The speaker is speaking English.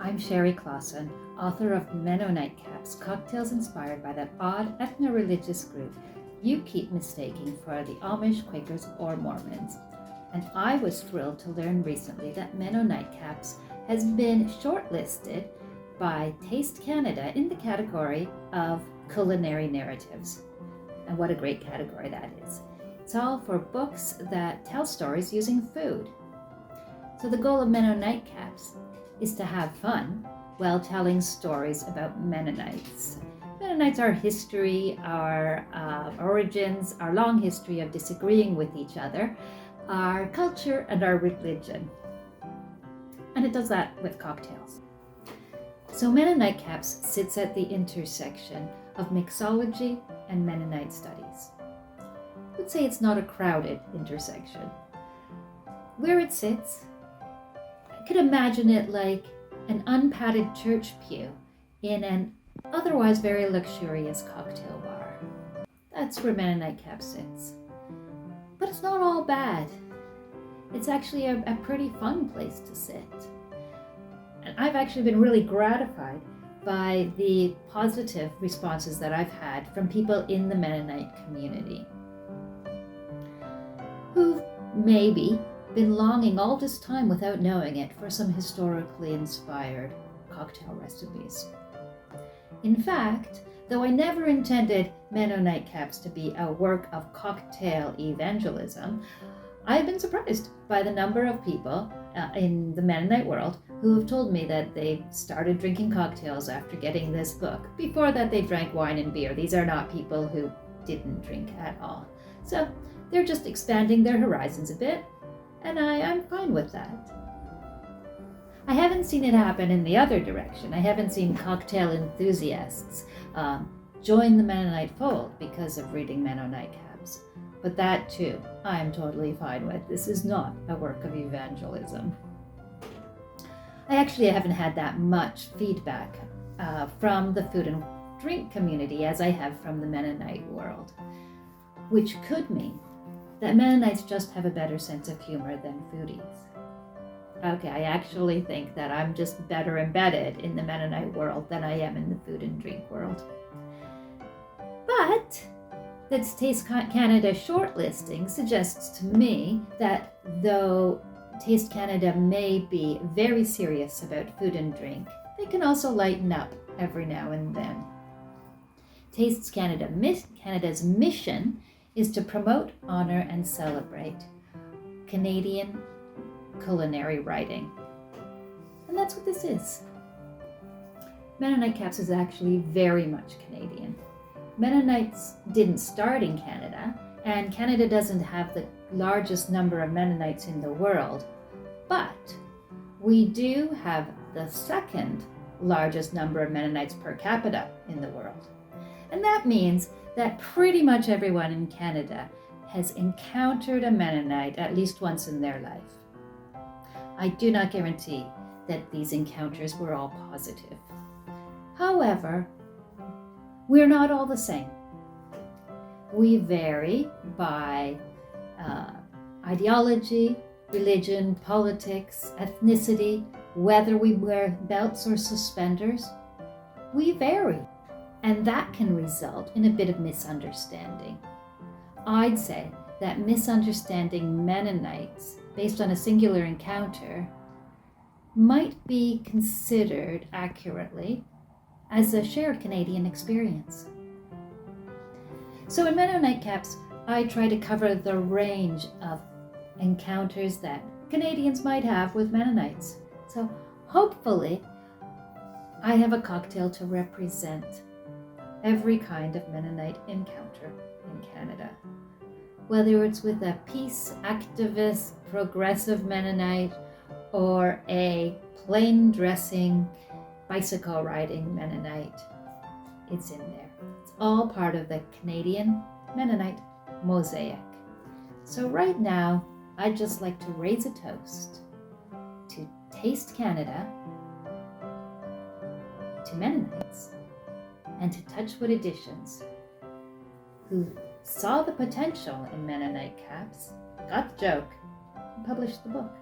I'm Sherry Clausen, author of Menno-Nightcaps, cocktails inspired by that odd ethno-religious group you keep mistaking for the Amish, Quakers, or Mormons. And I was thrilled to learn recently that Menno-Nightcaps has been shortlisted by Taste Canada in the category of Culinary Narratives. And what a great category that is. It's all for books that tell stories using food. So the goal of Menno-Nightcaps is to have fun while telling stories about Mennonites. Mennonites, our history, our origins, our long history of disagreeing with each other, our culture, and our religion. And it does that with cocktails. So Menno-Nightcaps sits at the intersection of mixology and Mennonite studies. I would say it's not a crowded intersection. Where it sits, I could imagine it like an unpadded church pew in an otherwise very luxurious cocktail bar. That's where Menno-Nightcaps sits. But it's not all bad. It's actually a pretty fun place to sit. And I've actually been really gratified by the positive responses that I've had from people in the Mennonite community who've maybe been longing all this time without knowing it for some historically inspired cocktail recipes. In fact, though I never intended Menno-Nightcaps to be a work of cocktail evangelism, I've been surprised by the number of people in the Mennonite world who have told me that they started drinking cocktails after getting this book. Before that, they drank wine and beer. These are not people who didn't drink at all. So they're just expanding their horizons a bit, and I'm fine with that. I haven't seen it happen in the other direction. I haven't seen cocktail enthusiasts join the Mennonite fold because of reading Menno-Nightcaps. But that too, I'm totally fine with. This is not a work of evangelism. I actually haven't had that much feedback from the food and drink community as I have from the Mennonite world, which could mean that Mennonites just have a better sense of humor than foodies. Okay, I actually think that I'm just better embedded in the Mennonite world than I am in the food and drink world. But this Taste Canada shortlisting suggests to me that though Taste Canada may be very serious about food and drink, they can also lighten up every now and then. Taste Canada's mission is to promote, honor, and celebrate Canadian culinary writing. And that's what this is. Menno-Nightcaps is actually very much Canadian. Mennonites didn't start in Canada, and Canada doesn't have the largest number of Mennonites in the world, but we do have the second largest number of Mennonites per capita in the world. And that means that pretty much everyone in Canada has encountered a Mennonite at least once in their life. I do not guarantee that these encounters were all positive. However, we're not all the same. We vary by ideology, religion, politics, ethnicity, whether we wear belts or suspenders. We vary, and that can result in a bit of misunderstanding. I'd say that misunderstanding Mennonites based on a singular encounter might be considered accurately as a shared Canadian experience. So in Menno-Nightcaps, I try to cover the range of encounters that Canadians might have with Mennonites. So hopefully, I have a cocktail to represent every kind of Mennonite encounter in Canada. Whether it's with a peace activist, progressive Mennonite, or a plain dressing, bicycle riding Mennonite, it's in there. It's all part of the Canadian Mennonite mosaic. So right now, I'd just like to raise a toast to Taste Canada, to Mennonites, and to Touchwood Editions, who saw the potential in Menno-Nightcaps, got the joke, and published the book.